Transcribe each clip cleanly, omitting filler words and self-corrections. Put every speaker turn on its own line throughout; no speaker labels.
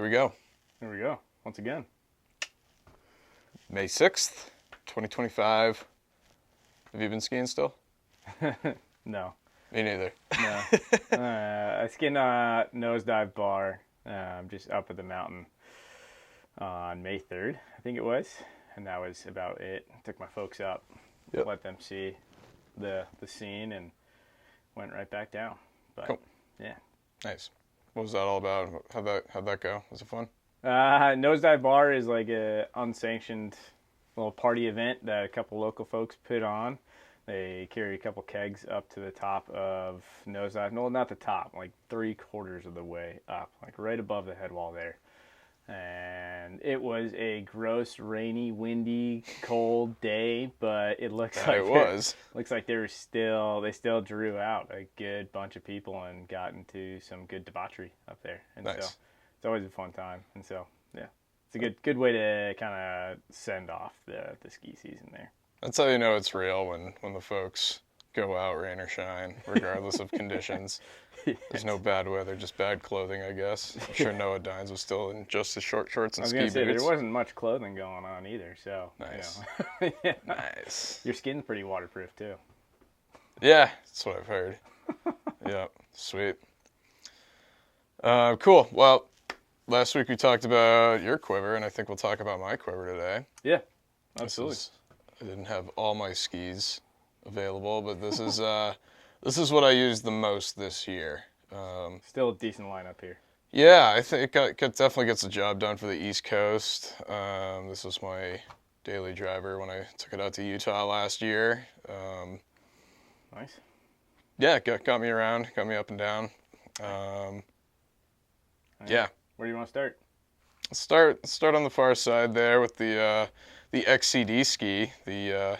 Here we go.
Here we go. Once again.
May 6th, 2025. Have you been skiing still?
No.
Me neither.
No. I skied a nosedive bar just up at the mountain on May 3rd, I think it was. And that was about it. Took my folks up, let them see the scene, and went right back down. But,
cool.
Yeah.
Nice. What was that all about? How'd that go? Was it fun?
Nosedive bar is like a unsanctioned little party event that a couple local folks put on. They carry a couple kegs up to the top of nosedive. No, not the top, like 3/4 of the way up, like right above the head wall there. And it was a gross, rainy, windy, cold day, but it looks like they still drew out a good bunch of people and got into some good debauchery up there. And
nice.
So it's always a fun time. And so yeah, it's a good way to kind of send off the ski season there.
That's how you know it's real, when the folks go out, rain or shine, regardless of conditions. Yes. There's no bad weather, just bad clothing, I guess. I'm sure Noah Dines was still in just his short shorts and ski boots.
There wasn't much clothing going on either, so.
Nice.
Yeah.
Nice.
Your skin's pretty waterproof, too.
Yeah, that's what I've heard. Yeah, sweet. Cool. Well, last week we talked about your quiver, and I think we'll talk about my quiver today.
Yeah, absolutely.
I didn't have all my skis available, but this is what I used the most this year.
Still a decent lineup here.
Yeah, I think it definitely gets the job done for the East Coast. This was my daily driver when I took it out to Utah last year.
Nice.
Yeah, got me around, got me up and down. Yeah.
Where do you want to start?
Start on the far side there with the XCD ski, the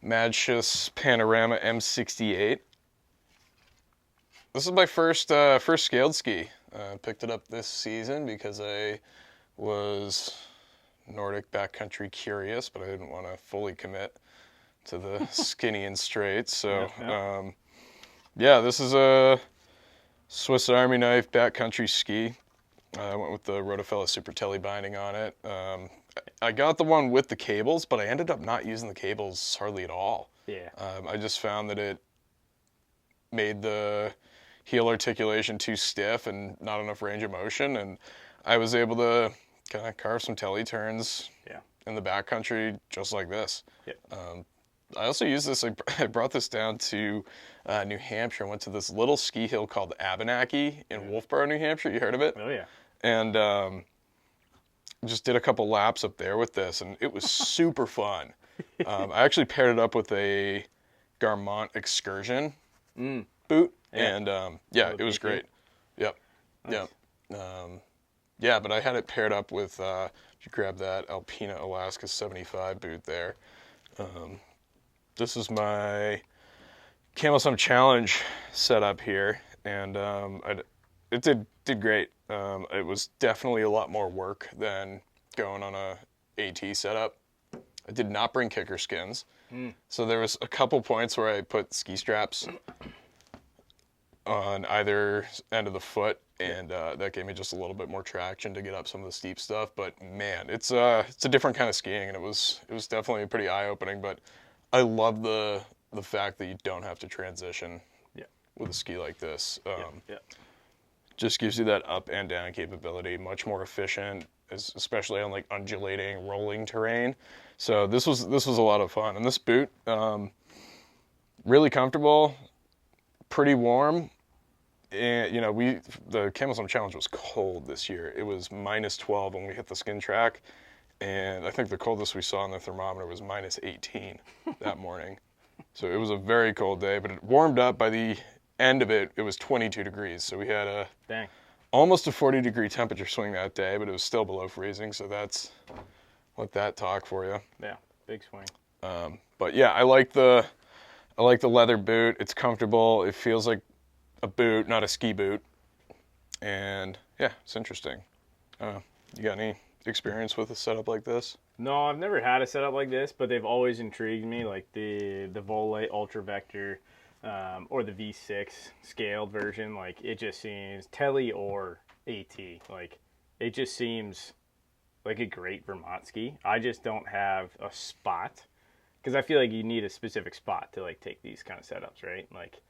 Madshus Panorama M68. This is my first scaled ski. Picked it up this season because I was Nordic backcountry curious, but I didn't want to fully commit to the skinny and straight. So, this is a Swiss Army knife backcountry ski. I went with the Rotofella Super Telly binding on it. I got the one with the cables, but I ended up not using the cables hardly at all.
Yeah.
I just found that it made the heel articulation too stiff and not enough range of motion, and I was able to kind of carve some telly turns in the backcountry just like this.
Yeah.
I also used this, I brought this down to New Hampshire. I went to this little ski hill called Abenaki in Wolfboro, New Hampshire. You heard of it?
Oh, yeah.
And just did a couple laps up there with this, and it was super fun. I actually paired it up with a Garmont Excursion boot, and it was great. Yep. Nice. Yep. But I had it paired up with, if you grab that Alpina Alaska 75 boot there. This is my Camel Sum Challenge setup here, and it did great. It was definitely a lot more work than going on a AT setup. I did not bring kicker skins, so there was a couple points where I put ski straps on either end of the foot, and that gave me just a little bit more traction to get up some of the steep stuff. But man, it's a different kind of skiing, and it was definitely pretty eye-opening. But I love the fact that you don't have to transition with a ski like this. Just gives you that up and down capability, much more efficient, especially on like undulating, rolling terrain. So this was a lot of fun. And this boot, really comfortable, pretty warm. And the Camel Sum Challenge was cold this year. It was -12 when we hit the skin track, and I think the coldest we saw on the thermometer was -18 that morning. So it was a very cold day, but it warmed up. By the end of it, it was 22 degrees. So we had almost a 40-degree temperature swing that day, but it was still below freezing. So let that talk for you.
Yeah, big swing.
But yeah, I like the leather boot. It's comfortable. It feels like a boot, not a ski boot. And yeah, it's interesting. You got any experience with a setup like this?
No, I've never had a setup like this, but they've always intrigued me, like the volkl Ultra Vector, or the V6 scaled version. Like, it just seems telly or AT. Like, it just seems like a great Vermont ski. I just don't have a spot because I feel like you need a specific spot to like take these kind of setups, right? Like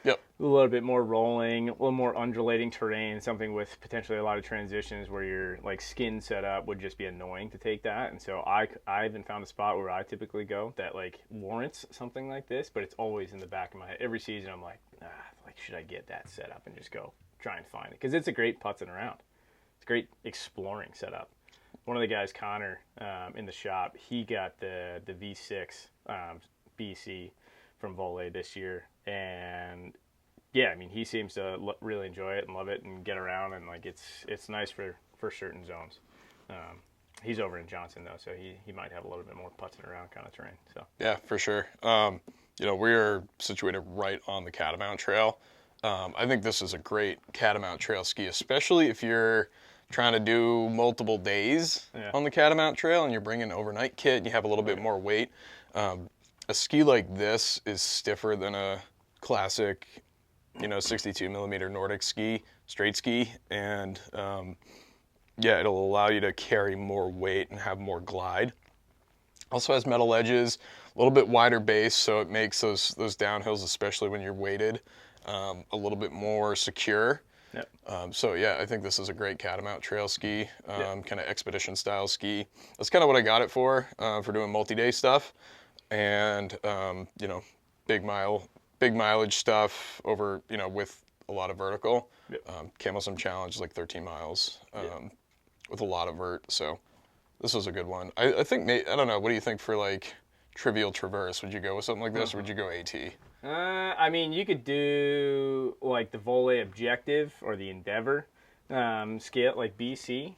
Yep.
a little bit more rolling, a little more undulating terrain, something with potentially a lot of transitions where your like skin setup would just be annoying to take that. And so I haven't found a spot where I typically go that like warrants something like this, but it's always in the back of my head. Every season I'm like, like should I get that setup and just go try and find it? Because it's a great putzing around. It's a great exploring setup. One of the guys, Connor, in the shop, he got the V6 BC from volkl this year, and yeah, I mean he seems to really enjoy it and love it and get around, and like it's nice for certain zones. He's over in Johnson though, so he might have a little bit more putzing around kind of terrain. So
Yeah, for sure. We're situated right on the Catamount Trail. I think this is a great Catamount Trail ski, especially if you're trying to do multiple days on the Catamount Trail and you're bringing an overnight kit and you have a little bit more weight. A ski like this is stiffer than a classic, 62 millimeter Nordic ski, straight ski, and it'll allow you to carry more weight and have more glide. Also has metal edges, a little bit wider base, so it makes those downhills, especially when you're weighted, a little bit more secure.
Yep.
I think this is a great Catamount Trail ski, kind of expedition style ski. That's kind of what I got it for doing multi-day stuff, and big mileage stuff over, with a lot of vertical.
Yep.
Camo Sim Challenge is like 13 miles with a lot of vert. So this was a good one. I think, I don't know, what do you think for like trivial traverse? Would you go with something like this or would you go AT?
I mean, you could do like the volkl Objective or the Endeavor scale, like BC,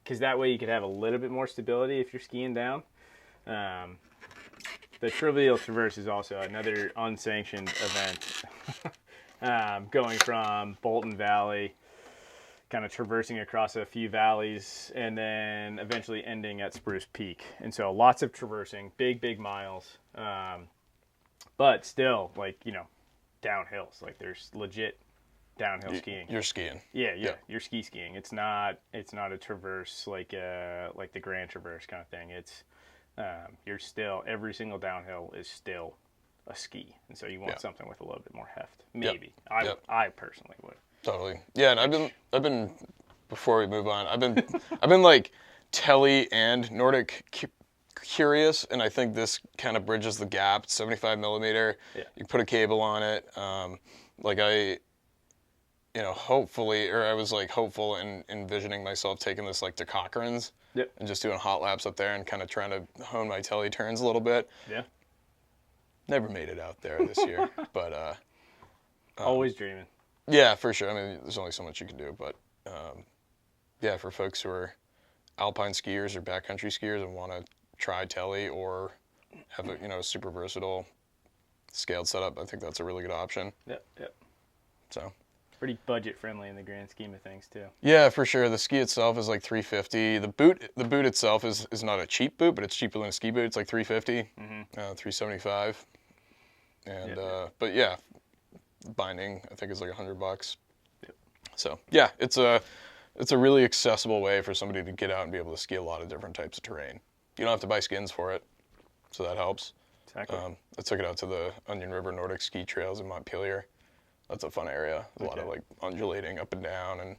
because that way you could have a little bit more stability if you're skiing down. The Trivial Traverse is also another unsanctioned event, going from Bolton Valley, kind of traversing across a few valleys, and then eventually ending at Spruce Peak. And so lots of traversing, big miles, but still, like, downhills. Like, there's legit downhill skiing.
You're skiing.
Yeah, you're skiing. It's not a traverse like the Grand Traverse kind of thing. It's you're still, every single downhill is still a ski, and so you want something with a little bit more heft. Maybe I personally would.
Totally. Yeah, and I've been before we move on, I've been like Telly and Nordic curious, and I think this kind of bridges the gap. It's 75 millimeter.
Yeah.
You put a cable on it. I was like hopeful in envisioning myself taking this like to Cochrane's.
Yep.
And just doing hot laps up there and kind of trying to hone my Telly turns a little bit.
Yeah.
Never made it out there this year, but
always dreaming.
Yeah, for sure. I mean, there's only so much you can do, but for folks who are alpine skiers or backcountry skiers and want to try Telly or have a super versatile scaled setup, I think that's a really good option.
Yep.
So
pretty budget friendly in the grand scheme of things too.
Yeah, for sure. The ski itself is like $350. The boot itself is not a cheap boot, but it's cheaper than a ski boot. It's like $350, $375, and but yeah, binding I think is like $100.
Yep.
So yeah, it's a really accessible way for somebody to get out and be able to ski a lot of different types of terrain. You don't have to buy skins for it, so that helps.
Exactly.
I took it out to the Onion River Nordic ski trails in Montpelier. That's a fun area. There's a lot of like undulating up and down, and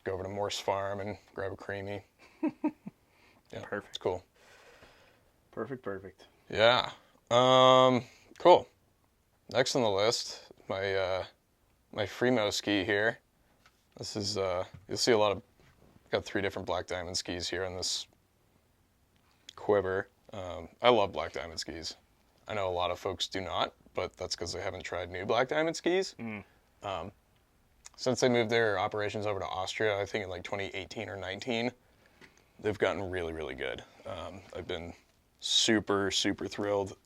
go over to Morse Farm and grab a creamy. Yeah,
Perfect.
It's cool.
Perfect.
Yeah. Cool. Next on the list, my Fremo ski here. This is you'll see a lot of. Got 3 different Black Diamond skis here on this Quiver. I love Black Diamond skis. I know a lot of folks do not, but that's because they haven't tried new Black Diamond skis. Since they moved their operations over to Austria, I think in like 2018 or 19, they've gotten really, really good. I've been super thrilled.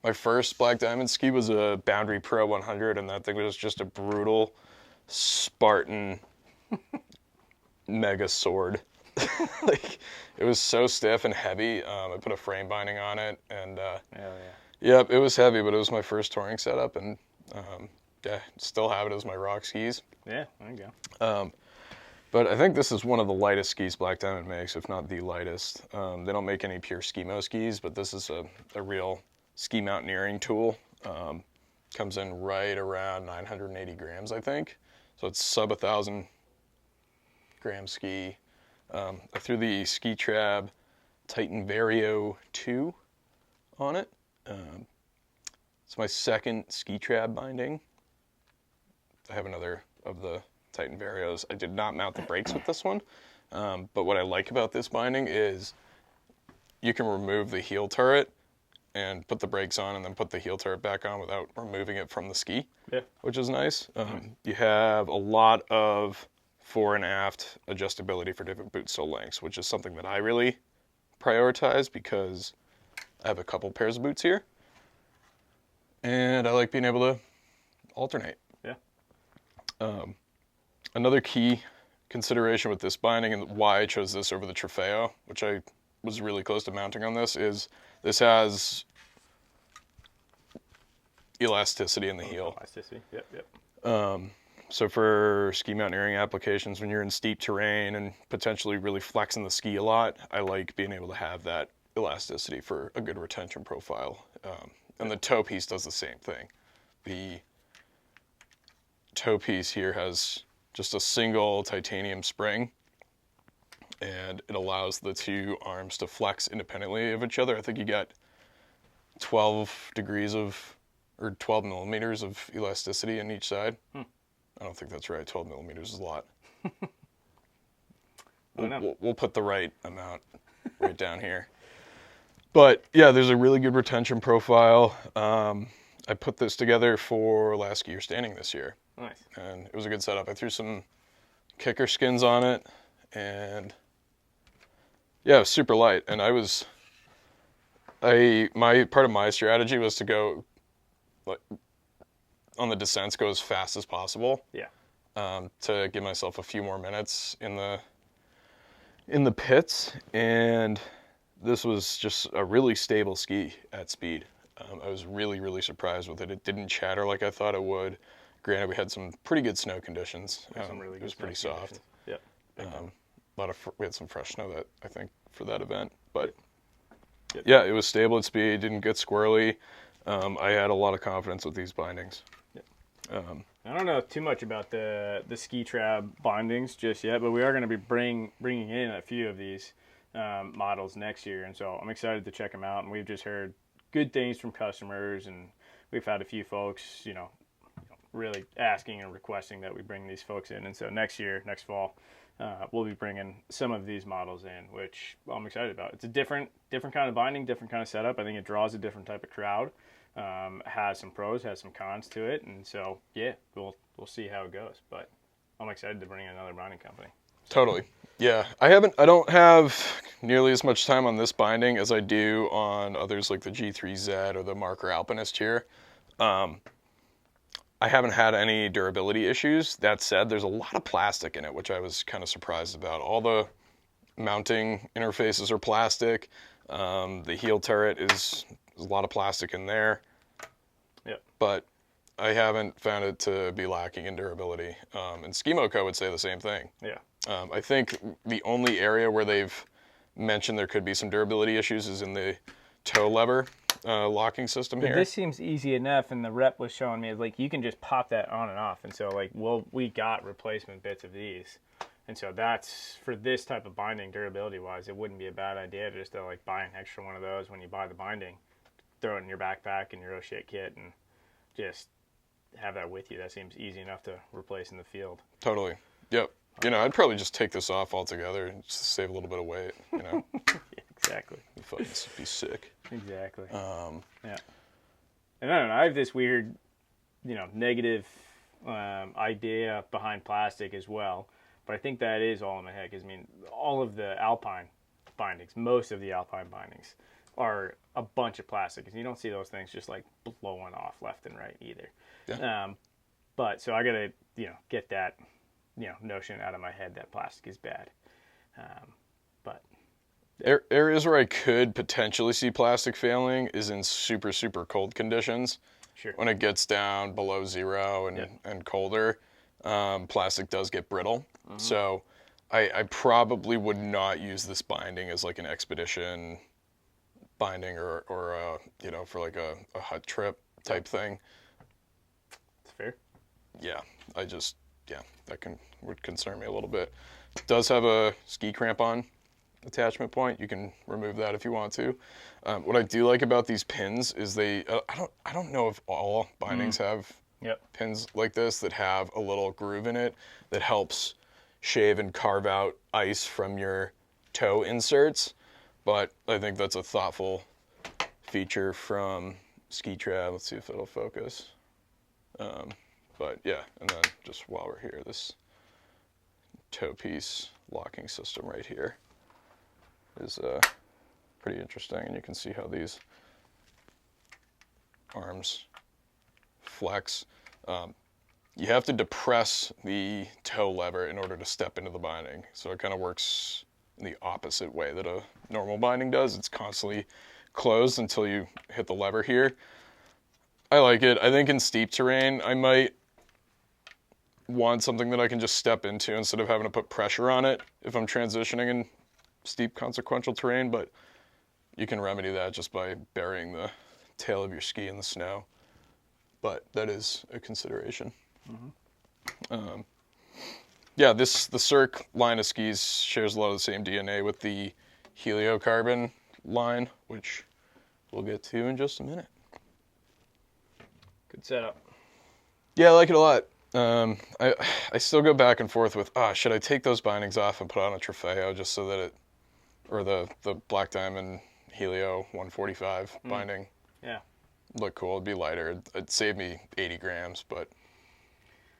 My first Black Diamond ski was a Boundary Pro 100, and that thing was just a brutal Spartan mega sword. Like, it was so stiff and heavy. I put a frame binding on it, and yep, it was heavy, but it was my first touring setup, and still have it as my rock skis.
Yeah, there you go.
But I think this is one of the lightest skis Black Diamond makes, if not the lightest. They don't make any pure skimo skis, but this is a real ski mountaineering tool. Comes in right around 980 grams, I think. So it's sub 1,000 gram ski. I threw the Skitrab Titan Vario 2 on it. It's my second Skitrab binding. I have another of the Titan Varios. I did not mount the brakes with this one, but what I like about this binding is you can remove the heel turret and put the brakes on and then put the heel turret back on without removing it from the ski, which is nice. You have a lot of fore and aft adjustability for different boot sole lengths, which is something that I really prioritize because I have a couple pairs of boots here, and I like being able to alternate. Another key consideration with this binding and why I chose this over the Trofeo, which I was really close to mounting on this, is this has elasticity in the heel.
Elasticity, yep.
So for ski mountaineering applications, when you're in steep terrain and potentially really flexing the ski a lot, I like being able to have that elasticity for a good retention profile. And the toe piece does the same thing. The toe piece here has just a single titanium spring, and it allows the two arms to flex independently of each other. I think you got 12 millimeters of elasticity in each side. I don't think that's right. 12 millimeters is a lot. We'll put the right amount right down here. But yeah, there's a really good retention profile. I put this together for lastskierstanding this year.
Nice.
And it was a good setup. I threw some kicker skins on it, and yeah, it was super light. And part of my strategy was to go on the descents, go as fast as possible. To give myself a few more minutes in the pits, and this was just a really stable ski at speed. I was really, really surprised with it. It didn't chatter like I thought it would. Granted, we had some pretty good snow conditions. It was pretty soft. We had some fresh snow I think for that event, but yeah, it was stable at speed. Didn't get squirrely. I had a lot of confidence with these bindings.
I don't know too much about the Skitrab bindings just yet, but we are going to be bringing in a few of these models next year, and so I'm excited to check them out. And we've just heard good things from customers, and we've had a few folks, really asking and requesting that we bring these folks in. And so next fall, we'll be bringing some of these models in, which I'm excited about. It's a different kind of binding, different kind of setup. I think it draws a different type of crowd. Has some pros, has some cons to it, and so yeah, we'll see how it goes. But I'm excited to bring in another binding company.
Totally. Yeah, I don't have nearly as much time on this binding as I do on others like the G3Z or the Marker Alpinist here. I haven't had any durability issues. That said, there's a lot of plastic in it, which I was kind of surprised about. All the mounting interfaces are plastic. The heel turret is a lot of plastic in there. But I haven't found it to be lacking in durability. And Skimoco would say the same thing. I think the only area where they've mentioned there could be some durability issues is in the toe lever locking system here.
This seems easy enough, and the rep was showing me you can just pop that on and off, and so we got replacement bits of these, and so that's for this type of binding durability wise, it wouldn't be a bad idea just to buy an extra one of those when you buy the binding, throw it in your backpack and your oh shit kit, and just have that with you. That seems easy enough to replace in the field.
Totally. Yep. I'd probably just take this off altogether just to save a little bit of weight.
Yeah, exactly.
You'd fucking be sick.
Exactly. Yeah. And I don't know. I have this weird, negative idea behind plastic as well. But I think that is all in my head. Because all of the alpine bindings, most of the alpine bindings, are a bunch of plastic. And you don't see those things just blowing off left and right either. Yeah. But so I gotta, get that, notion out of my head that plastic is bad. But
areas where I could potentially see plastic failing is in super, super cold conditions.
Sure.
When it gets down below zero and colder, plastic does get brittle. Mm-hmm. So I probably would not use this binding as like an expedition binding or you know, for like a hut trip type thing.
It's fair.
Yeah, yeah, would concern me a little bit. It does have a ski crampon attachment point. You can remove that if you want to. What I do like about these pins is I don't know if all bindings have
Yep.
pins like this that have a little groove in it that helps shave and carve out ice from your toe inserts, but I think that's a thoughtful feature from Skitrab. Let's see if it'll focus. But yeah, and then just while we're here, this toe piece locking system right here is pretty interesting, and you can see how these arms flex. You have to depress the toe lever in order to step into the binding, so it kind of works in the opposite way that a normal binding does. It's constantly closed until you hit the lever here. I like it. I think in steep terrain, I might want something that I can just step into instead of having to put pressure on it if I'm transitioning in steep consequential terrain, but you can remedy that just by burying the tail of your ski in the snow. But that is a consideration. Yeah, the Cirque line of skis shares a lot of the same DNA with the heliocarbon line, which we'll get to in just a minute.
Good setup.
Yeah, I like it a lot. I still go back and forth with, should I take those bindings off and put on a Trofeo just so that it, or the Black Diamond Helio 145 binding.
Yeah.
Look cool. It'd be lighter. It'd save me 80 grams, but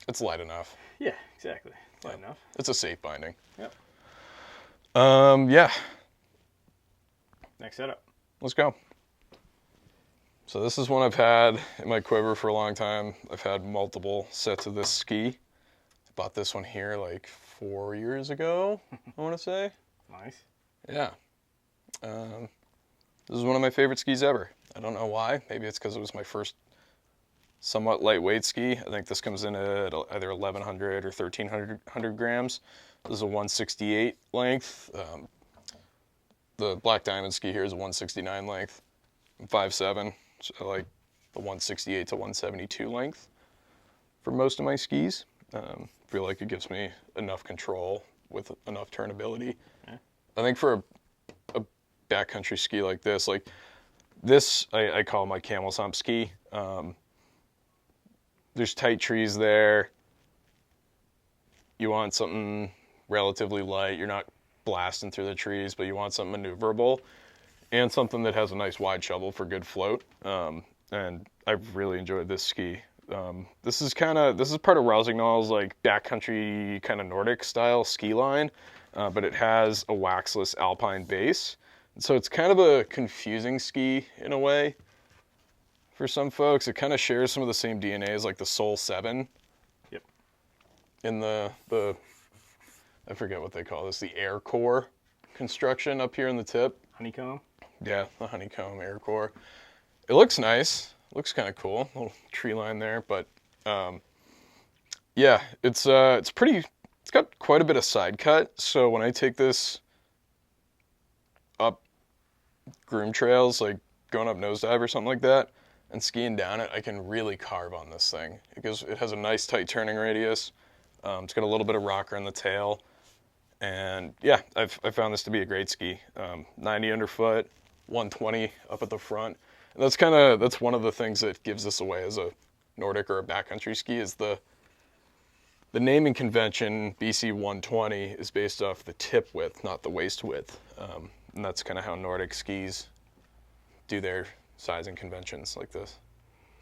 it's light enough.
Yeah, exactly. Light enough.
It's a safe binding.
Yep.
Yeah.
Next setup.
Let's go. So this is one I've had in my quiver for a long time. I've had multiple sets of this ski. I bought this one here like 4 years ago, I want to say.
Nice.
Yeah. This is one of my favorite skis ever. I don't know why. Maybe it's because it was my first somewhat lightweight ski. I think this comes in at either 1,100 or 1,300 grams. This is a 168 length. The Black Diamond ski here is a 169 length. I'm 5'7", so I like the 168 to 172 length for most of my skis. Feel like it gives me enough control with enough turnability.
Yeah.
I think for a backcountry ski like this, I call my camel's hump ski. There's tight trees there. You want something relatively light. You're not blasting through the trees, but you want something maneuverable and something that has a nice wide shovel for good float. And I've really enjoyed this ski. This is part of Rossignol's like backcountry kind of Nordic style ski line, but it has a waxless alpine base. So it's kind of a confusing ski in a way for some folks. It kind of shares some of the same DNA as like the Soul 7.
Yep.
In the I forget what they call this, the air core construction up here in the tip.
Honeycomb.
Yeah, the honeycomb air core. It looks nice. Looks kind of cool. Little tree line there, but yeah, it's got quite a bit of side cut. So when I take this up groom trails, like going up nosedive or something like that, and skiing down it, I can really carve on this thing because it has a nice tight turning radius. It's got a little bit of rocker in the tail, and yeah, I found this to be a great ski. 90 underfoot, 120 up at the front. And that's one of the things that gives this away as a Nordic or a backcountry ski is the naming convention. BC 120 is based off the tip width, not the waist width, and that's kind of how Nordic skis do their sizing conventions, like the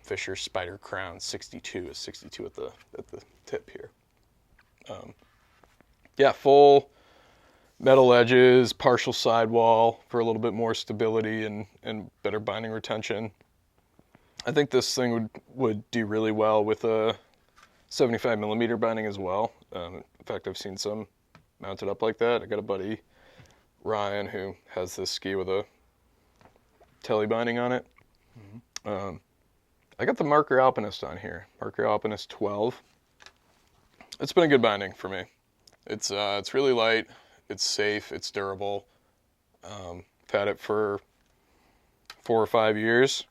Fischer Spider Crown 62 is 62 at the tip here. Yeah, full metal edges, partial sidewall for a little bit more stability and better binding retention. I think this thing would do really well with a 75 millimeter binding as well. In fact, I've seen some mounted up like that. I got a buddy, Ryan, who has this ski with a telly binding on it. Mm-hmm. I got the Marker Alpinist on here, Marker Alpinist 12. It's been a good binding for me. It's really light, it's safe, it's durable. I've had it for 4 or 5 years,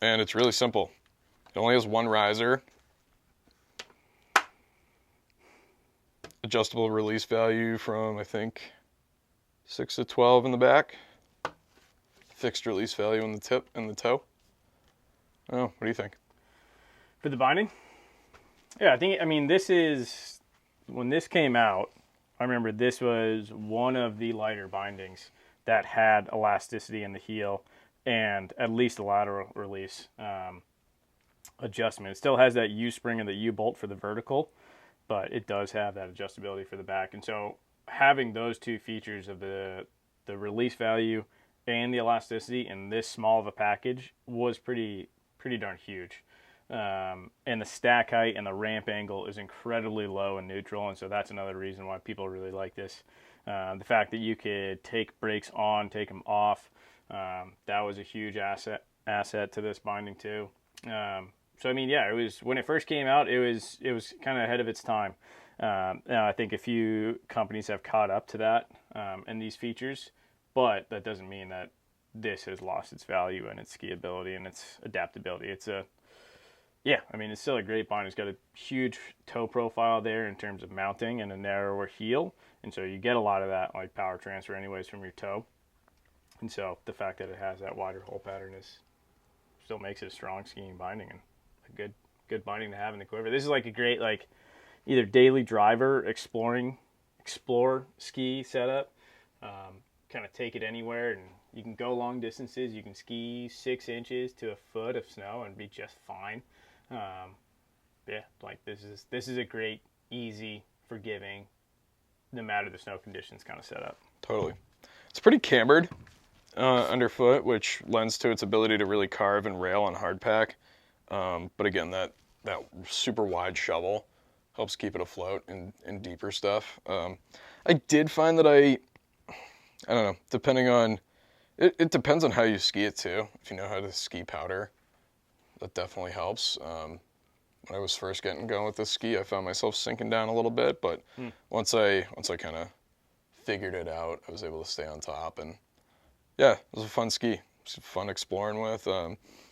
and it's really simple. It only has one riser, adjustable release value from, I think, 6 to 12 in the back, fixed release value in the tip and the toe. Oh, what do you think?
For the binding? Yeah, I mean, this is, when this came out, I remember this was one of the lighter bindings that had elasticity in the heel and at least a lateral release adjustment. It still has that U-spring and the U-bolt for the vertical, but it does have that adjustability for the back. And so having those two features of the release value and the elasticity in this small of a package was pretty darn huge. And the stack height and the ramp angle is incredibly low and neutral, and so that's another reason why people really like this. The fact that you could take brakes on, take them off, that was a huge asset to this binding too. So I mean, yeah, it was, when it first came out, it was kind of ahead of its time. Now I think a few companies have caught up to that and these features, but that doesn't mean that this has lost its value and its skiability and its adaptability. I mean, it's still a great bind. It's got a huge toe profile there in terms of mounting and a narrower heel. And so you get a lot of that like power transfer anyways from your toe. And so the fact that it has that wider hole pattern still makes it a strong skiing binding and a good binding to have in the Quiver. This is like a great, like, either daily driver explore ski setup. Kind of take it anywhere, and you can go long distances. You can ski 6 inches to a foot of snow and be just fine. Like this is a great, easy, forgiving, no matter the snow conditions kind of setup.
Totally. It's pretty cambered underfoot, which lends to its ability to really carve and rail on hardpack. But again, that super wide shovel helps keep it afloat in deeper stuff. I did find that I don't know, depending on, it depends on how you ski it too. If you know how to ski powder, that definitely helps. When I was first getting going with this ski, I found myself sinking down a little bit, but once I kind of figured it out, I was able to stay on top, and yeah, it was a fun ski. It was fun exploring with.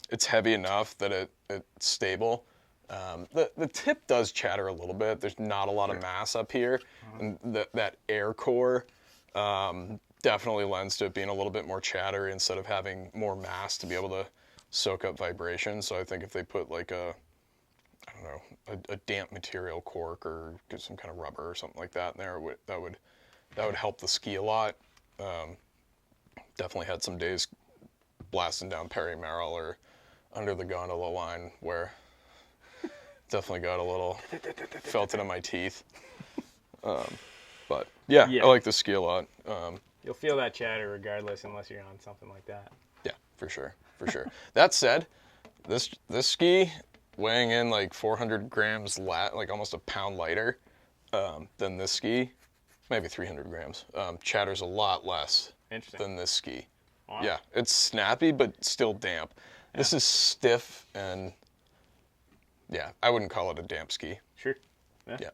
It's heavy enough that it's stable. The tip does chatter a little bit. There's not a lot of mass up here, and that air core definitely lends to it being a little bit more chattery instead of having more mass to be able to soak up vibration. So I think if they put like a damp material cork or get some kind of rubber or something like that in there, that would help the ski a lot. Definitely had some days blasting down Perry Merrill or under the gondola line where definitely got a little, felt it in my teeth. But yeah, I like the ski a lot.
You'll feel that chatter regardless, unless you're on something like that.
Yeah, for sure. That said, this ski weighing in like 400 grams, like almost a pound lighter than this ski, maybe 300 grams. Chatters a lot less than this ski. Wow. Yeah, it's snappy, but still damp. Yeah. This is stiff, and yeah, I wouldn't call it a damp ski.
Sure.
Yeah.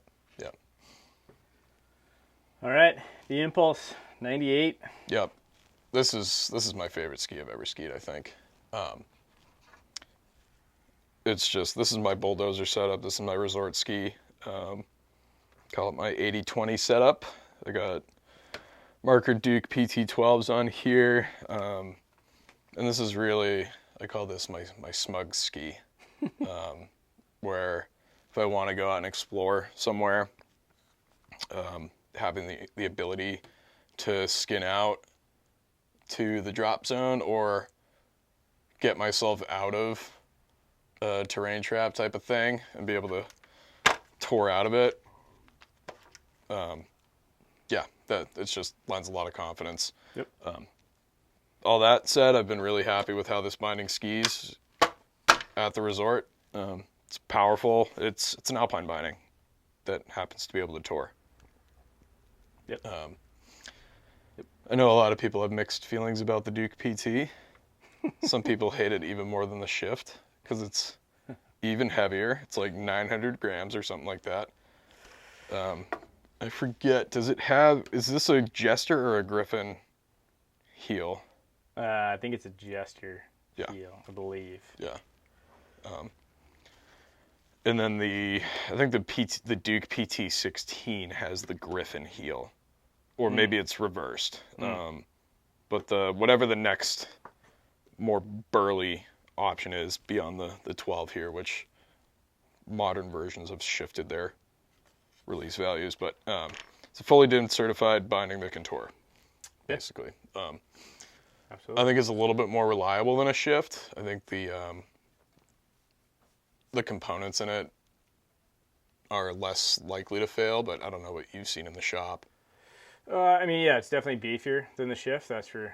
All right, the Impulse 98.
Yep. This is my favorite ski I've ever skied, I think. It's just, this is my bulldozer setup. This is my resort ski. Call it my 80-20 setup. I got Marker Duke PT12s on here. And this is really, I call this my smug ski. Where if I want to go out and explore somewhere, having the ability to skin out to the drop zone or get myself out of a terrain trap type of thing and be able to tour out of it. That it's just lends a lot of confidence.
Yep.
All that said, I've been really happy with how this binding skis at the resort. It's powerful. It's an alpine binding that happens to be able to tour.
Yep.
I know a lot of people have mixed feelings about the Duke PT. Some people hate it even more than the Shift because it's even heavier. It's like 900 grams or something like that. I forget. Does it have? Is this a Jester or a Griffin heel?
I think it's a Jester
Yeah.
heel, I believe.
Yeah. And then I think the Duke PT16 has the Griffin heel, or maybe it's reversed. But whatever the next more burly option is beyond the 12 here, which modern versions have shifted their release values, but it's a fully DIN certified binding that can tour, basically.
Absolutely.
I think it's a little bit more reliable than a shift. I think the components in it are less likely to fail, but I don't know what you've seen in the shop.
I mean, yeah, it's definitely beefier than the shift. That's for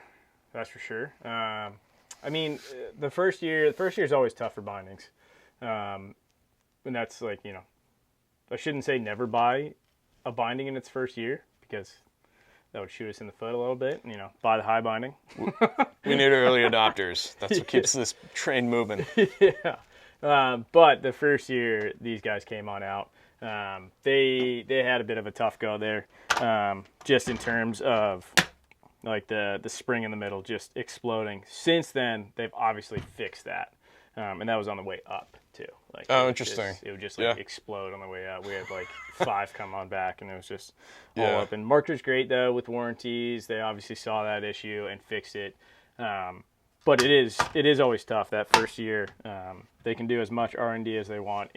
sure. I mean, the first year is always tough for bindings, and that's like, you know, I shouldn't say never buy a binding in its first year, because that would shoot us in the foot a little bit. You know, buy the high binding.
We need early adopters. That's what keeps this train moving.
Yeah. But the first year these guys came on out, they had a bit of a tough go there, just in terms of like the spring in the middle just exploding. Since then, they've obviously fixed that, and that was on the way up too. Like,
oh, interesting.
It would just like explode on the way up. We had like 5 come on back, and it was just all
Yeah.
up. And Marker's great though with warranties. They obviously saw that issue and fixed it. But it is always tough that first year. They can do as much R&D as they want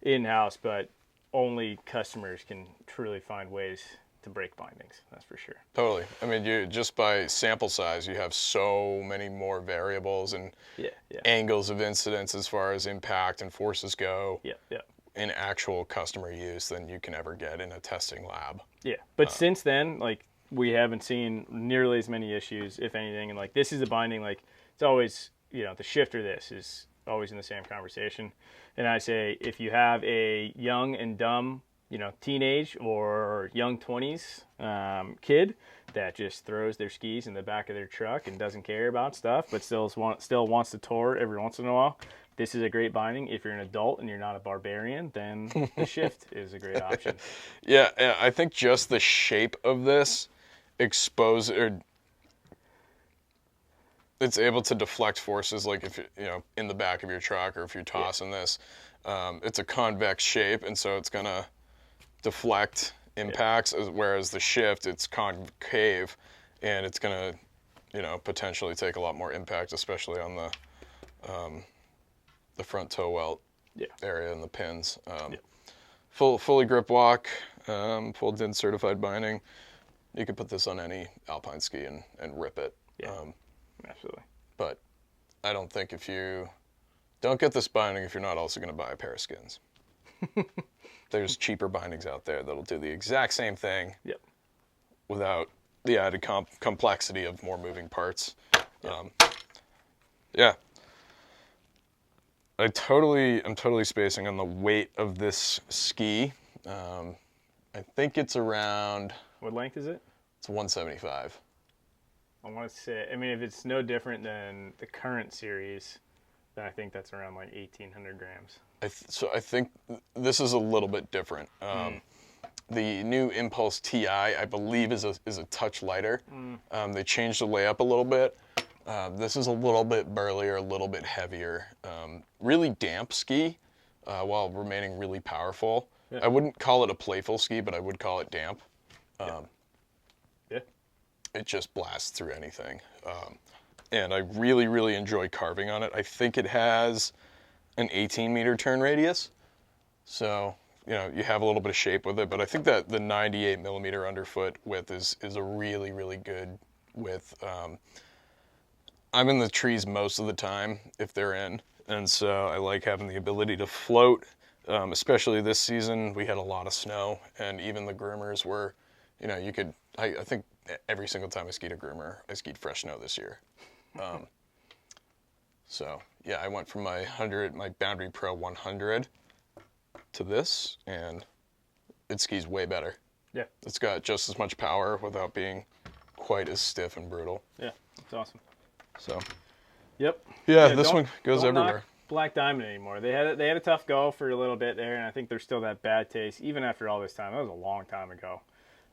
in-house, but only customers can truly find ways to break bindings. That's for sure.
Totally. I mean, you just by sample size, you have so many more variables and angles of incidence as far as impact and forces go in actual customer use than you can ever get in a testing lab.
Yeah, but since then, like, we haven't seen nearly as many issues, if anything. And like, this is a binding, like, it's always, you know, the shift or this is always in the same conversation. And I say, if you have a young and dumb, you know, teenage or young 20s kid that just throws their skis in the back of their truck and doesn't care about stuff, but still wants to tour every once in a while, this is a great binding. If you're an adult and you're not a barbarian, then the shift is a great option.
Yeah, I think just the shape of this it's able to deflect forces, like if you know, in the back of your truck, or if you're tossing this, it's a convex shape, and so it's gonna deflect impacts, whereas the shift, it's concave, and it's gonna, you know, potentially take a lot more impact, especially on the front toe welt area and the pins. Fully grip walk, full DIN certified binding. You could put this on any alpine ski and rip it.
Absolutely.
But I don't think don't get this binding if you're not also going to buy a pair of skins. There's cheaper bindings out there that'll do the exact same thing without the added complexity of more moving parts. I'm totally spacing on the weight of this ski. I think it's around...
What length is it?
It's 175.
I want to say, I mean, if it's no different than the current series, then I think that's around like 1,800 grams.
So I think this is a little bit different. The new Impulse TI, I believe, is a touch lighter. They changed the layup a little bit. This is a little bit burlier, a little bit heavier. Really damp ski, while remaining really powerful. I wouldn't call it a playful ski, but I would call it damp. It just blasts through anything. And I really, really enjoy carving on it. I think it has an 18-meter turn radius. So, you know, you have a little bit of shape with it, but I think that the 98-millimeter underfoot width is a really, really good width. I'm in the trees most of the time, if they're in, and so I like having the ability to float. Especially this season, we had a lot of snow, and even the groomers were, you know, I think every single time I skied a groomer, I skied fresh snow this year. So yeah, I went from my Boundary Pro 100 to this, and it skis way better. Yeah. It's got just as much power without being quite as stiff and brutal.
Yeah, that's awesome.
So.
Yep.
Yeah, this one goes everywhere.
Black Diamond anymore. They had a tough go for a little bit there, and I think there's still that bad taste even after all this time. That was a long time ago,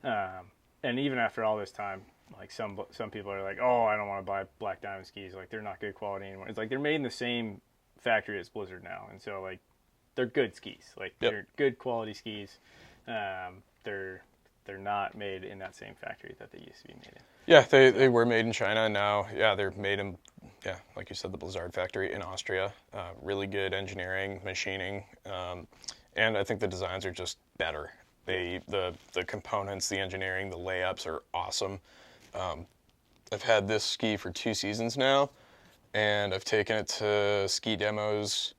and even after all this time, like some people are like, oh, I don't want to buy Black Diamond skis. Like they're not good quality anymore. It's like they're made in the same factory as Blizzard now, and so like they're good skis. Like they're good quality skis. They're not made in that same factory that they used to be made in.
Yeah, they were made in China, and now, yeah, they're made in, yeah, like you said, the Blizzard factory in Austria. Really good engineering, machining, and I think the designs are just better. The components, the engineering, the layups are awesome. I've had this ski for 2 seasons now, and I've taken it to ski demos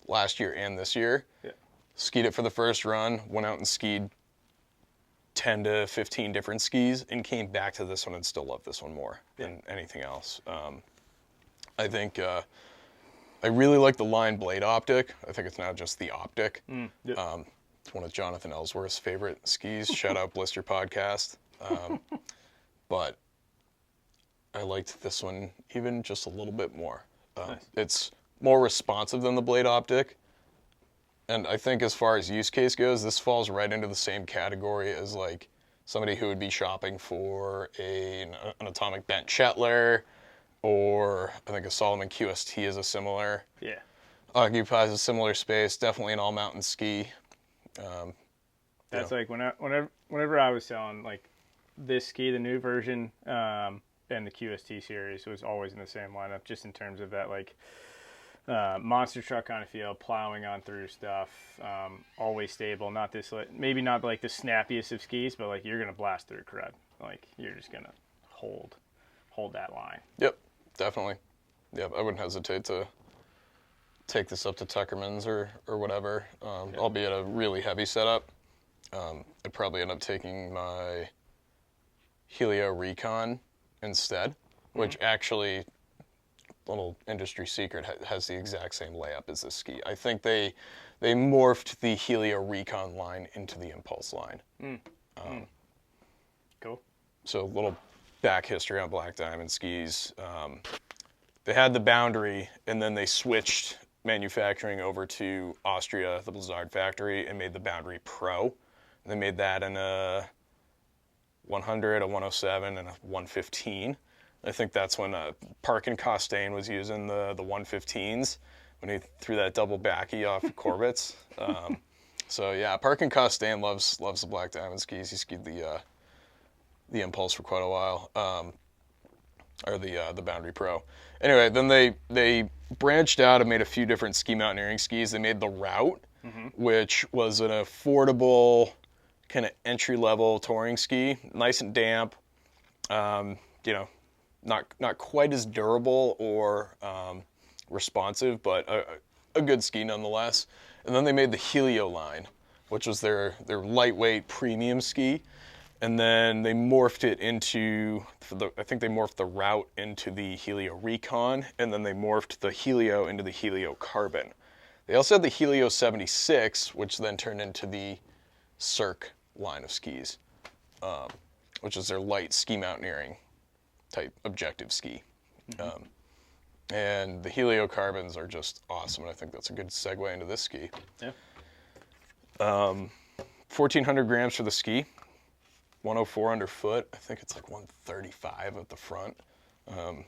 last year and this year.
Yeah.
Skied it for the first run, went out and skied 10 to 15 different skis, and came back to this one and still love this one more than anything else. I think I really like the line blade optic. I think it's now just the optic. It's one of Jonathan Ellsworth's favorite skis. Shout out Blister Podcast. But I liked this one even just a little bit more.
Nice.
It's more responsive than the blade optic. And I think as far as use case goes, this falls right into the same category as like somebody who would be shopping for an atomic bent Shetler, or I think a Solomon QST is a similar.
Yeah.
Occupies a similar space. Definitely an all mountain ski.
That's like whenever I was selling like this ski, the new version, and the QST series was always in the same lineup, just in terms of that like monster truck kind of feel, plowing on through stuff, always stable. Not this, maybe not like the snappiest of skis, but like you're gonna blast through crud. Like you're just gonna hold that line.
Yep, definitely. Yep, I wouldn't hesitate to take this up to Tuckerman's or whatever, albeit a really heavy setup. I'd probably end up taking my Helio Recon instead, which actually, little industry secret, has the exact same layup as this ski. I think they morphed the Helio Recon line into the Impulse line.
Cool.
So a little back history on Black Diamond skis. They had the Boundary, and then they switched manufacturing over to Austria, the Blizzard factory, and made the Boundary Pro. They made that in a 100, a 107, and a 115. I think that's when Parkin Costain was using the 115s when he threw that double backy off Corbett's. So yeah, Parkin Costain loves the Black Diamond skis. He skied the Impulse for quite a while, or the Boundary Pro. Anyway, then they branched out and made a few different ski mountaineering skis. They made the Route, which was an affordable kind of entry-level touring ski, nice and damp. Not quite as durable or responsive, but a good ski nonetheless. And then they made the Helio line, which was their lightweight premium ski. And then they morphed it into, I think they morphed the Route into the Helio Recon, and then they morphed the Helio into the Helio Carbon. They also had the Helio 76, which then turned into the Cirque line of skis, which is their light ski mountaineering type objective ski. And the Helio Carbons are just awesome, and I think that's a good segue into this ski.
Yeah.
1,400 grams for the ski, 104 underfoot. I think it's like 135 at the front. I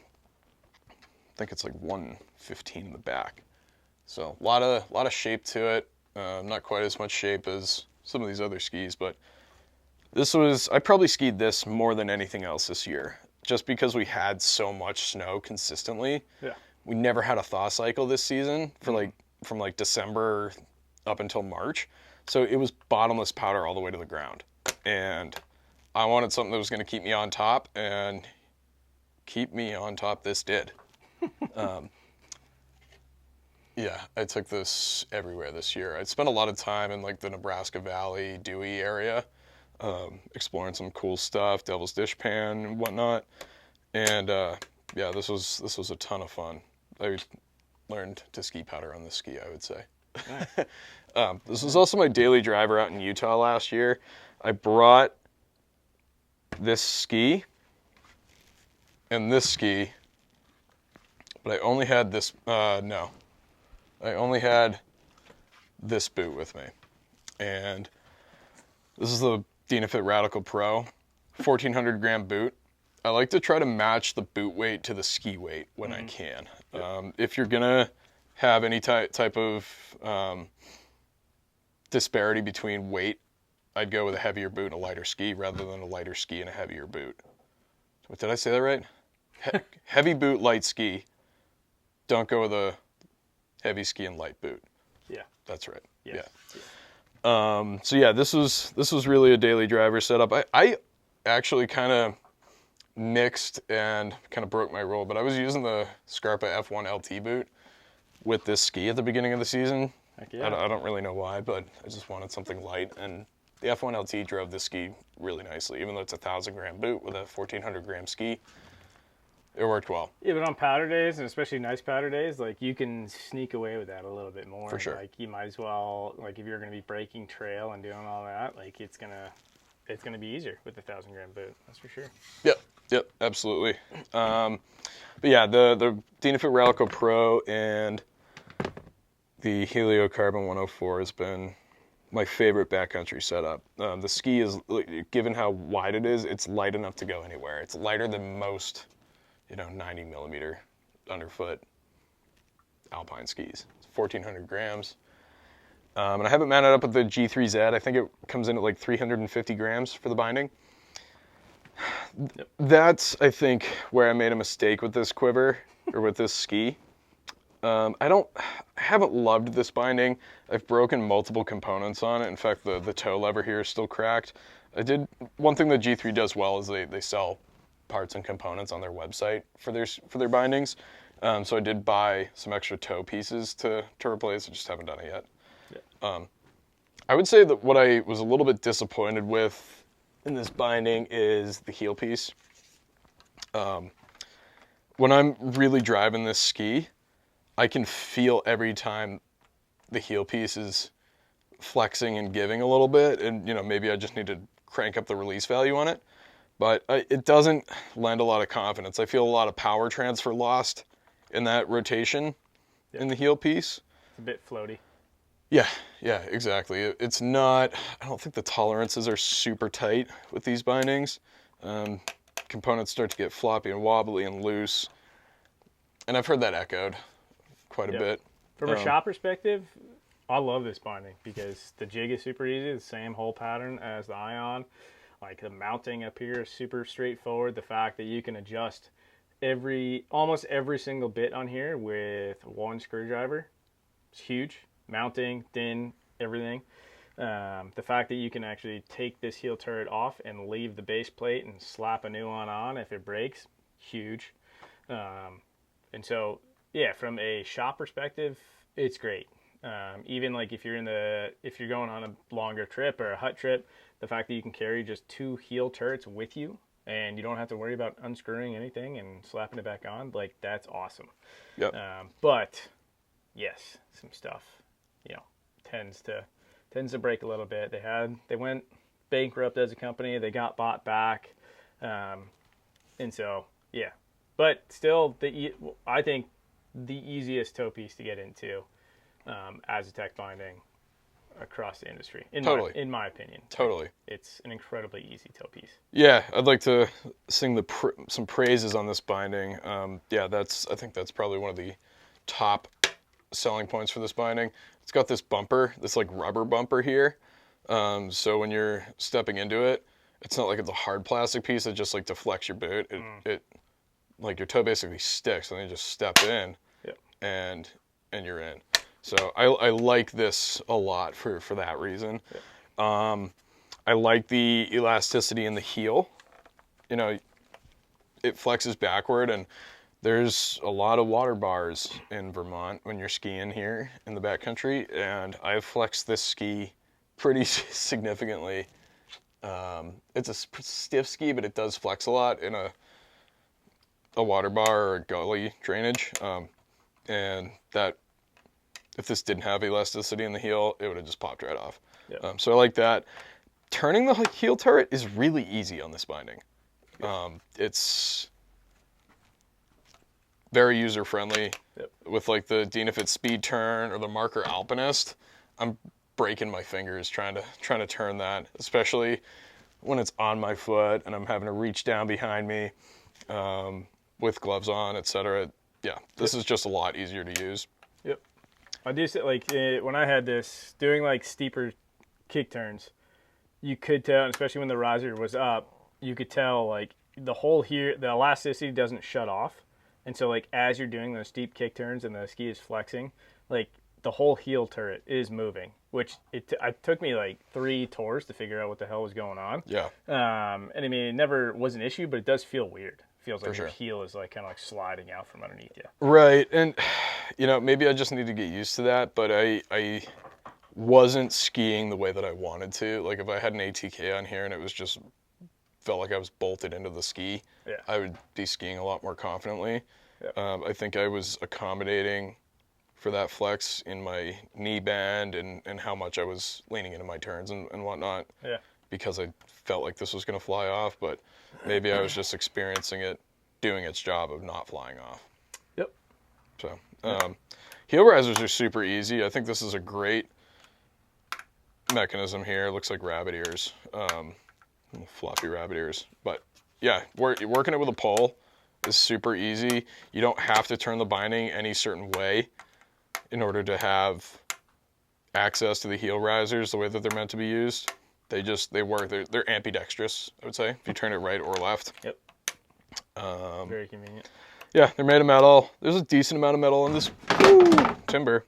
think it's like 115 in the back. So a lot of shape to it. Not quite as much shape as some of these other skis, but I probably skied this more than anything else this year, just because we had so much snow consistently.
Yeah.
We never had a thaw cycle this season for from December up until March. So it was bottomless powder all the way to the ground. And I wanted something that was going to keep me on top, and keep me on top this did. Yeah, I took this everywhere this year. I spent a lot of time in the Nebraska Valley, Dewey area, exploring some cool stuff, Devil's Dishpan and whatnot. And yeah, this was a ton of fun. I learned to ski powder on this ski, I would say.
Nice.
This was also my daily driver out in Utah last year. I brought this ski and this ski, but I only had this, no. I only had this boot with me. And this is the Dynafit Radical Pro, 1,400 gram boot. I like to try to match the boot weight to the ski weight when I can.
Yep.
If you're gonna have any type of disparity between weight, I'd go with a heavier boot and a lighter ski rather than a lighter ski and a heavier boot. What, did I say that right? Heavy boot, light ski. Don't go with a heavy ski and light boot.
Yeah.
That's right.
Yes.
Yeah. So yeah, this was really a daily driver setup. I actually kind of mixed and kind of broke my rule, but I was using the Scarpa F1 LT boot with this ski at the beginning of the season.
Heck yeah.
I don't really know why, but I just wanted something light, and the F1 LT drove this ski really nicely, even though it's a 1,000 gram boot with a 1,400 gram ski. It worked well.
Yeah, but on powder days, and especially nice powder days, like you can sneak away with that a little bit more.
For sure.
Like you might as well, like if you're going to be breaking trail and doing all that, like it's gonna be easier with the 1,000 gram boot. That's for sure.
Yep, absolutely. But yeah, the Dynafit Radical Pro and the Helio Carbon 104 has been my favorite backcountry setup. The ski is, given how wide it is, it's light enough to go anywhere. It's lighter than most 90 millimeter underfoot alpine skis. It's 1,400 grams. And I have it mounted up with the G3Z. I think it comes in at like 350 grams for the binding.
Yep.
That's, I think, where I made a mistake with this Quiver, or with this ski. I haven't loved this binding. I've broken multiple components on it. In fact, the toe lever here is still cracked. One thing that G3 does well is they sell parts and components on their website for their bindings. So I did buy some extra toe pieces to replace. I just haven't done it yet.
Yeah.
I would say that what I was a little bit disappointed with in this binding is the heel piece. When I'm really driving this ski, I can feel every time the heel piece is flexing and giving a little bit, and maybe I just need to crank up the release value on it. But it doesn't lend a lot of confidence. I feel a lot of power transfer lost in that rotation in the heel piece.
It's a bit floaty.
Yeah, exactly. It's not, I don't think the tolerances are super tight with these bindings. Components start to get floppy and wobbly and loose. And I've heard that echoed quite a bit.
From a shop perspective, I love this binding because the jig is super easy, the same hole pattern as the Ion. Like the mounting up here is super straightforward. The fact that you can adjust almost every single bit on here with one screwdriver is huge. Mounting, din, everything. The fact that you can actually take this heel turret off and leave the base plate and slap a new one on if it breaks, huge. And so, yeah, from a shop perspective, it's great. Even like if you're going on a longer trip or a hut trip, the fact that you can carry just 2 heel turrets with you and you don't have to worry about unscrewing anything and slapping it back on, like that's awesome.
Yep.
But yes, some stuff, tends to break a little bit. They went bankrupt as a company. They got bought back, and so yeah. But still, I think the easiest toe piece to get into as a tech binding across the industry, in my opinion.
Totally.
It's an incredibly easy toe piece.
Yeah, I'd like to sing some praises on this binding. I think that's probably one of the top selling points for this binding. It's got this bumper, this like rubber bumper here. So when you're stepping into it, it's not like it's a hard plastic piece that just like deflects your boot. It like your toe basically sticks, and then you just step in, and you're in. So I like this a lot for that reason. I like the elasticity in the heel. It flexes backward, and there's a lot of water bars in Vermont when you're skiing here in the backcountry, and I've flexed this ski pretty significantly. It's a stiff ski, but it does flex a lot in a water bar or a gully drainage, and that if this didn't have elasticity in the heel, it would have just popped right off.
Yep.
So I like that. Turning the heel turret is really easy on this binding. very user friendly.
Yep.
With like the dynafit speed turn or the marker alpinist, I'm breaking my fingers trying to turn that, especially when it's on my foot and I'm having to reach down behind me with gloves on, etc. Yeah, this is just a lot easier to use.
Yep. I do say, like, when I had this, doing like steeper kick turns, you could tell, and especially when the riser was up, you could tell like the hole here, the elasticity doesn't shut off. And so like as you're doing those steep kick turns and the ski is flexing, like the whole heel turret is moving, which it took me like 3 tours to figure out what the hell was going on.
Yeah.
And I mean, it never was an issue, but it does feel weird. It feels like
For
your
sure.
heel is like kind of like sliding out from underneath you.
Right, and maybe I just need to get used to that, but I wasn't skiing the way that I wanted to. Like if I had an ATK on here and it was just felt like I was bolted into the ski,
Yeah.
I would be skiing a lot more confidently.
Yeah.
I think I was accommodating for that flex in my knee band and how much I was leaning into my turns and whatnot.
Yeah.
Because I felt like this was going to fly off, but maybe I was just experiencing it doing its job of not flying off.
Yep.
So, heel risers are super easy. I think this is a great mechanism here. It looks like rabbit ears, floppy rabbit ears. But yeah, working it with a pole is super easy. You don't have to turn the binding any certain way in order to have access to the heel risers the way that they're meant to be used. They work. They're ambidextrous, I would say, if you turn it right or left.
Yep. Very convenient.
Yeah, they're made of metal. There's a decent amount of metal on this timber.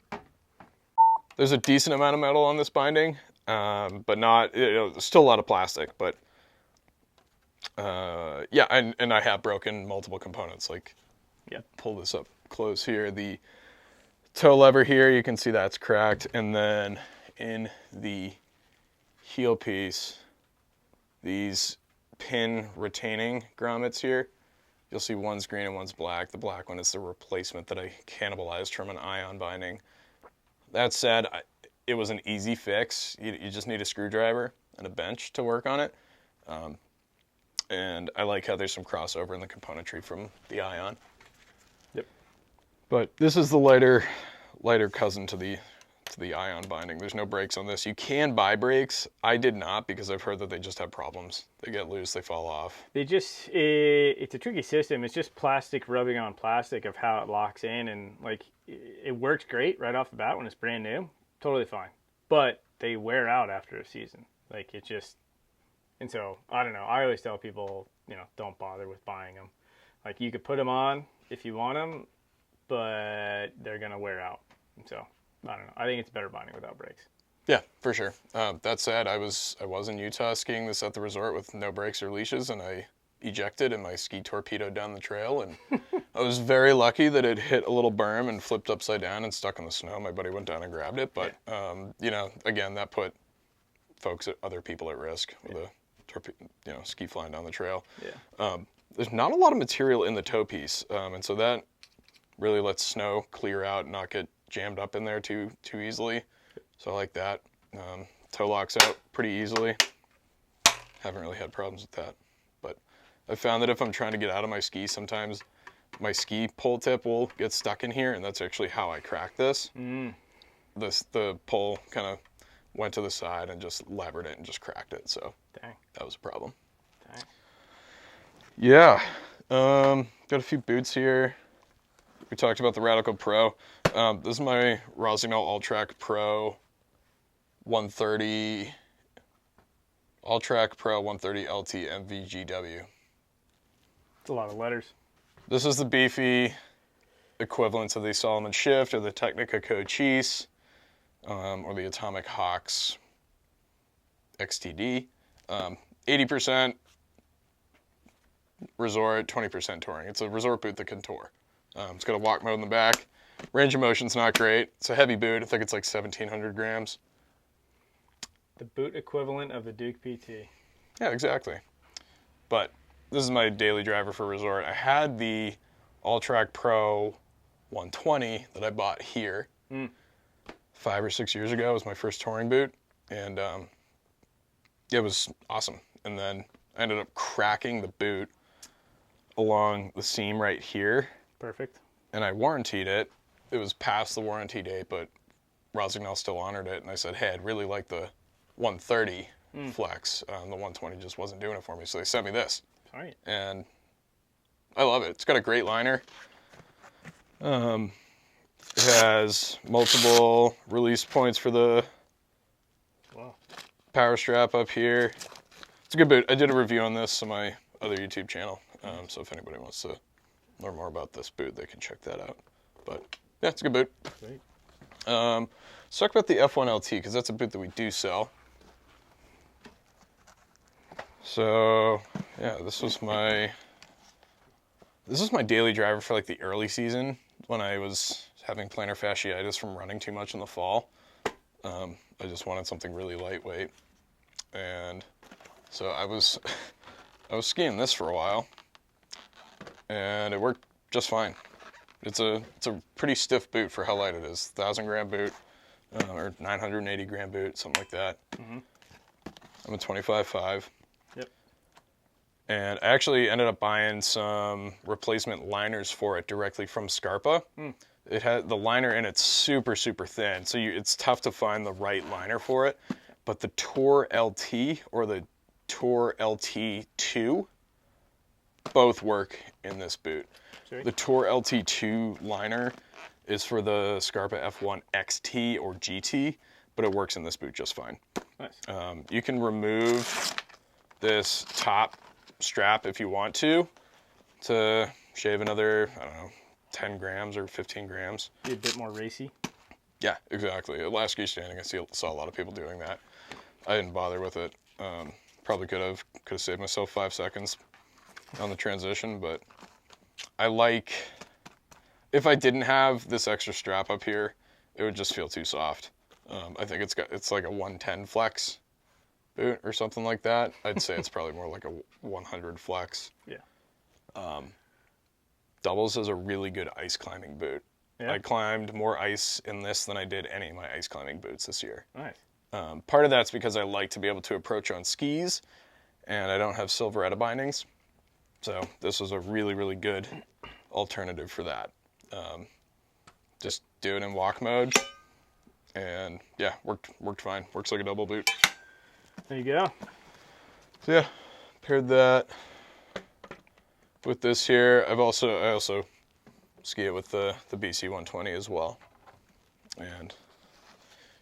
There's a decent amount of metal on this binding, but not. There's still a lot of plastic, but yeah, and I have broken multiple components. Like,
Yeah.
Pull this up close here. The toe lever here, you can see that's cracked, and then in the heel piece, these pin retaining grommets here, you'll see one's green and one's black. The black one is the replacement that I cannibalized from an ion binding. That said, it was an easy fix. You just need a screwdriver and a bench to work on it. And I like how there's some crossover in the componentry from the ion.
Yep.
But this is the lighter cousin to the ion binding. There's no brakes on this. You can buy brakes. I did not because I've heard that they just have problems. They get loose, they fall off.
It's a tricky system. It's just plastic rubbing on plastic of how it locks in, and like it works great right off the bat when it's brand new, totally fine. But they wear out after a season. Like it just, and so I don't know. I always tell people, don't bother with buying them. Like you could put them on if you want them, but they're gonna wear out. And so I don't know. I think it's better binding without brakes.
Yeah, for sure. That said, I was in Utah skiing this at the resort with no brakes or leashes, and I ejected and my ski torpedoed down the trail, and I was very lucky that it hit a little berm and flipped upside down and stuck in the snow. My buddy went down and grabbed it, but again, that put other people at risk with a ski flying down the trail.
Yeah.
There's not a lot of material in the toe piece, and so that really lets snow clear out and not get jammed up in there too easily. So I like that. Toe locks out pretty easily. Haven't really had problems with that. But I found that if I'm trying to get out of my ski, sometimes my ski pole tip will get stuck in here, and that's actually how I cracked this. The pole kind of went to the side and just levered it and just cracked it. So
Dang.
that was a problem.
Dang.
Yeah. Got a few boots here. We talked about the Radical Pro. This is my Rossignol All-Track Pro 130, All-Track Pro 130 LT MVGW.
It's a lot of letters.
This is the beefy equivalent to the Solomon Shift or the Technica Cochise or the Atomic Hawks XTD. 80% resort, 20% touring. It's a resort boot that can tour. It's got a walk mode in the back. Range of motion's not great. It's a heavy boot. I think it's like 1,700 grams.
The boot equivalent of a Duke PT.
Yeah, exactly. But this is my daily driver for resort. I had the All-Track Pro 120 that I bought here 5 or 6 years ago. It was my first touring boot, and it was awesome. And then I ended up cracking the boot along the seam right here.
Perfect.
and I warrantied it. It was past the warranty date, but Rossignol still honored it, and I said, hey, I'd really like the 130 flex. The 120 just wasn't doing it for me, so they sent me this.
All right.
And I love it. It's got a great liner. It has multiple release points for the power strap up here. It's a good boot. I did a review on this on my other YouTube channel, so if anybody wants to learn more about this boot, they can check that out. But yeah, it's a good boot.
Great.
Let's talk about the F1LT, because that's a boot that we do sell. So yeah, this was my daily driver for like the early season when I was having plantar fasciitis from running too much in the fall. I just wanted something really lightweight, and so I was skiing this for a while, and it worked just fine. It's a pretty stiff boot for how light it is. 1,000 gram boot, or 980 gram boot, something like that. I'm a 25.5.
Yep.
And I actually ended up buying some replacement liners for it directly from Scarpa. It had the liner in it's super, super thin, so it's tough to find the right liner for it. But the Tour LT or the Tour LT2 both work in this boot.
Sorry?
The Tour LT2 liner is for the Scarpa F1 XT or GT, but it works in this boot just fine.
Nice.
You can remove this top strap if you want to shave another, I don't know, 10 grams or 15 grams.
Be a bit more racy.
Yeah, exactly. At Lastskierstanding, I saw a lot of people doing that. I didn't bother with it. Probably could have saved myself 5 seconds on the transition, but I like, if I didn't have this extra strap up here, it would just feel too soft. I think it's like a 110 flex boot or something like that. I'd say it's probably more like a 100 flex.
Yeah.
Doubles as a really good ice climbing boot.
Yeah.
I climbed more ice in this than I did any of my ice climbing boots this year.
Nice.
Part of that's because I like to be able to approach on skis, and I don't have silver atkbindings. So this was a really, really good alternative for that. Just do it in walk mode, and yeah, worked fine. Works like a double boot.
There you go.
So yeah, paired that with this here. I also ski it with the BC 120 as well. And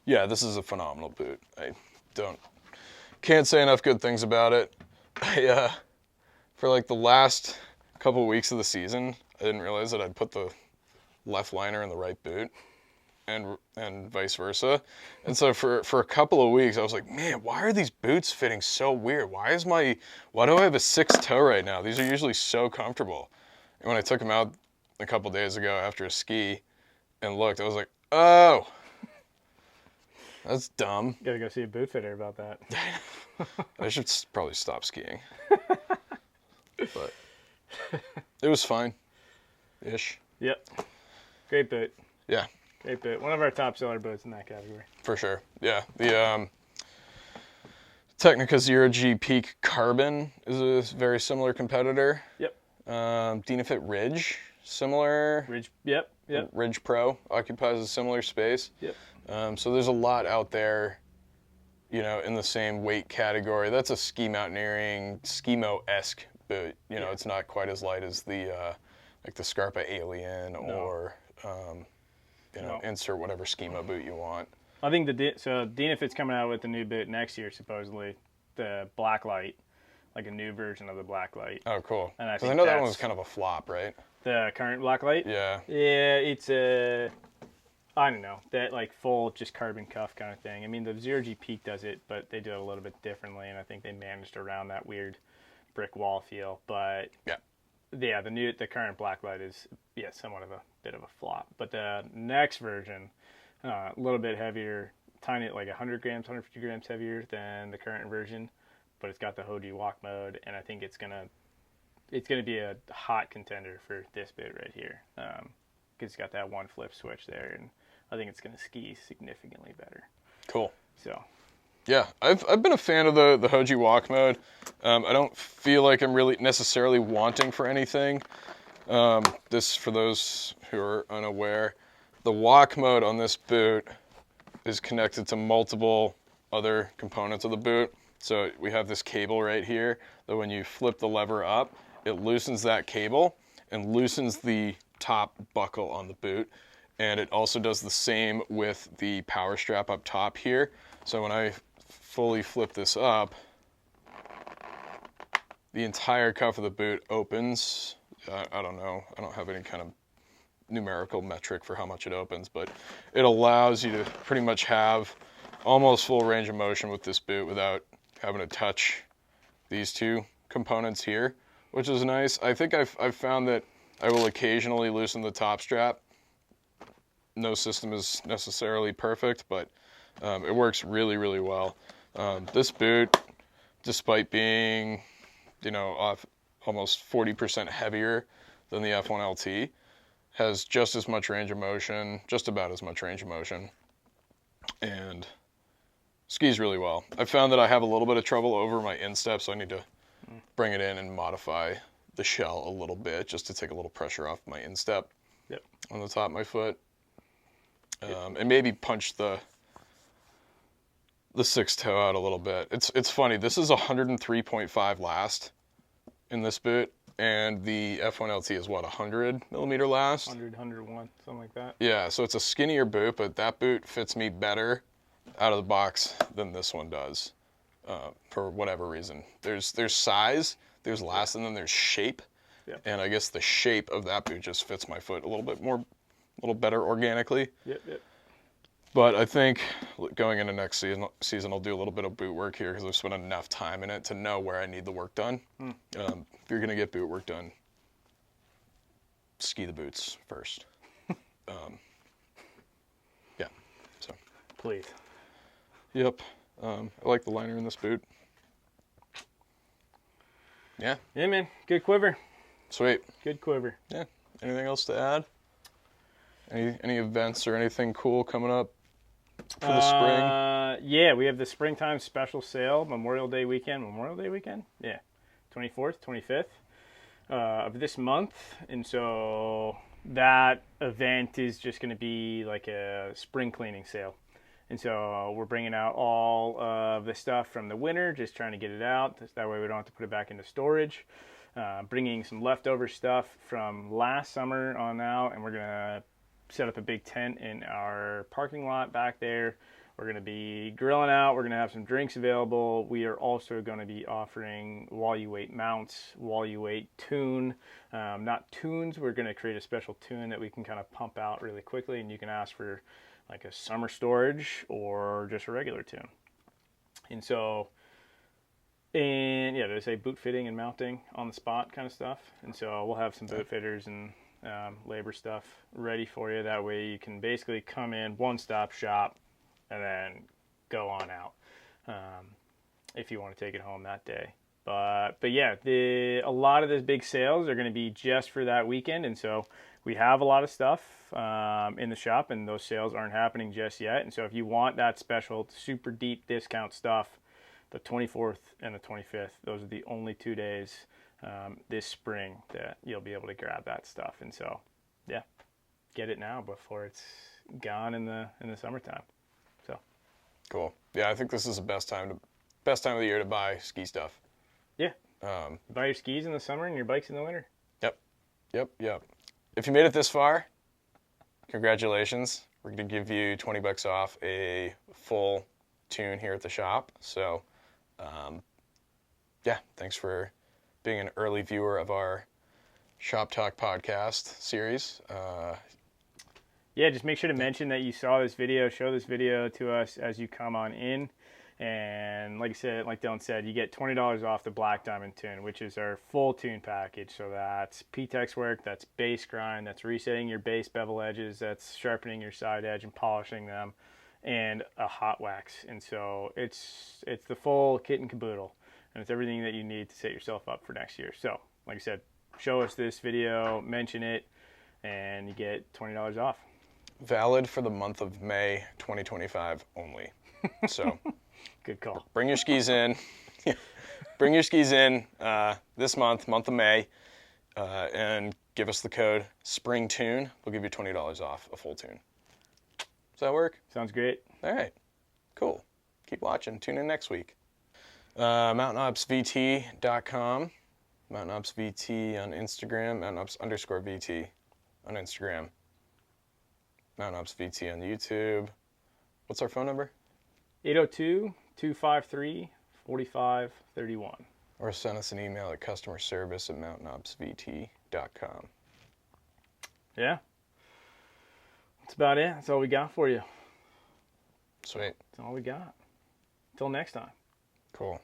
yeah, this is a phenomenal boot. I can't say enough good things about it. For like the last couple weeks of the season, I didn't realize that I'd put the left liner in the right boot, and vice versa. And so for a couple of weeks, I was like, man, why are these boots fitting so weird? Why do I have a 6 toe right now? These are usually so comfortable. And when I took them out a couple days ago after a ski and looked, I was like, oh, that's dumb.
Gotta go see a boot fitter about that.
I should probably stop skiing. But it was fine-ish.
Yep. Great boot.
Yeah.
Great boot. One of our top seller boots in that category.
For sure. Yeah. The Technica 0G Peak Carbon is a very similar competitor.
Yep.
Dynafit Ridge, similar.
Ridge. Yep. Yep.
Ridge Pro occupies a similar space.
Yep.
So there's a lot out there, in the same weight category. That's a ski mountaineering, skimo-esque boot. It's not quite as light as the like the Scarpa Alien or insert whatever skimo boot you want.
I think Dynafit's coming out with a new boot next year, supposedly, the Blacklight, like a new version of the Blacklight.
Oh, cool.
And
I know that one was kind of a flop, right?
The current Blacklight?
Yeah.
Yeah, it's I don't know, that like full just carbon cuff kind of thing. I mean, the 0G Peak does it, but they do it a little bit differently, and I think they managed around that weird brick wall feel. But yeah, the current Blacklight is somewhat of a bit of a flop. But the next version, a little bit heavier, tiny, like 100 grams, 150 grams heavier than the current version, but it's got the Hoji walk mode, and I think it's gonna be a hot contender for this boot right here, because it's got that one flip switch there, and I think it's gonna ski significantly better.
Cool.
So.
Yeah, I've been a fan of the Hoji walk mode. I don't feel like I'm really necessarily wanting for anything This, for those who are unaware, the walk mode on this boot is connected to multiple other components of the boot. So we have this cable right here that when you flip the lever up, it loosens that cable and loosens the top buckle on the boot. And it also does the same with the power strap up top here. So when I fully flip this up, the entire cuff of the boot opens. I don't know, I don't have any kind of numerical metric for how much it opens, but it allows you to pretty much have almost full range of motion with this boot without having to touch these two components here, which is nice. I think I've found that I will occasionally loosen the top strap. No system is necessarily perfect, but it works really, really well. This boot, despite being, off almost 40% heavier than the F1LT, has just as much range of motion, just about as much range of motion, and skis really well. I found that I have a little bit of trouble over my instep, so I need to bring it in and modify the shell a little bit just to take a little pressure off my instep on the top of my foot. And maybe punch the sixth toe out a little bit. It's funny, this is 103.5 last in this boot, and the F1LT is what, 100 millimeter last?
100, 101, something like that.
Yeah, so it's a skinnier boot, but that boot fits me better out of the box than this one does, for whatever reason. There's size, there's last, and then there's shape.
Yep.
And I guess the shape of that boot just fits my foot a little bit more, a little better organically.
Yep.
But I think going into next season, I'll do a little bit of boot work here because I've spent enough time in it to know where I need the work done. If you're going to get boot work done, ski the boots first. Yeah, so.
Please.
Yep. I like the liner in this boot. Yeah.
Yeah, man. Good quiver.
Sweet.
Good quiver.
Yeah. Anything else to add? Any events or anything cool coming up for the spring?
Yeah, we have the springtime special sale, Memorial Day weekend. Yeah. 24th, 25th of this month. And so that event is just going to be like a spring cleaning sale. And so we're bringing out all of the stuff from the winter, just trying to get it out. That way we don't have to put it back into storage. Bringing some leftover stuff from last summer on out, and we're going to set up a big tent in our parking lot back there. We're going to be grilling out. We're going to have some drinks available. We are also going to be offering while you wait mounts, while you wait tune. Not tunes. We're going to create a special tune that we can kind of pump out really quickly, and you can ask for like a summer storage or just a regular tune. And so, they say boot fitting and mounting on the spot kind of stuff. And so we'll have some boot fitters and labor stuff ready for you. That way you can basically come in, one-stop shop, and then go on out if you want to take it home that day. But yeah, a lot of those big sales are going to be just for that weekend, and so we have a lot of stuff in the shop, and those sales aren't happening just yet. And so if you want that special, super deep discount stuff, the 24th and the 25th, those are the only 2 days this spring that you'll be able to grab that stuff. And so, yeah, get it now before it's gone in the summertime. So
cool. Yeah, I think this is the best time of the year to buy ski stuff.
Yeah. Buy your skis in the summer and your bikes in the winter.
Yep. If you made it this far, congratulations. We're going to give you $20 off a full tune here at the shop. So, thanks for being an early viewer of our Shop Talk podcast series.
Just make sure to mention that you saw this video, show this video to us as you come on in. And like Dylan said, you get $20 off the Black Diamond tune, which is our full tune package. So that's PTEX work, that's base grind, that's resetting your base bevel edges, that's sharpening your side edge and polishing them, and a hot wax. And so it's the full kit and caboodle, and it's everything that you need to set yourself up for next year. So like I said, show us this video, mention it, and you get $20 off.
Valid for the month of May 2025 only. So
good call.
Bring your skis in. Bring your skis in this month of May. and give us the code SPRINGTUNE. We'll give you $20 off a full tune. Does that work?
Sounds great.
All right, cool. Keep watching. Tune in next week. MountainOpsvt.com. MountainOpsvt on Instagram. MountainOps_VT on Instagram. MountainOpsvt on YouTube. What's our phone number?
802-253-4531.
Or send us an email at customerservice@mountainopsvt.com.
Yeah. That's about it. That's all we got for you.
Sweet.
That's all we got. Until next time.
Cool.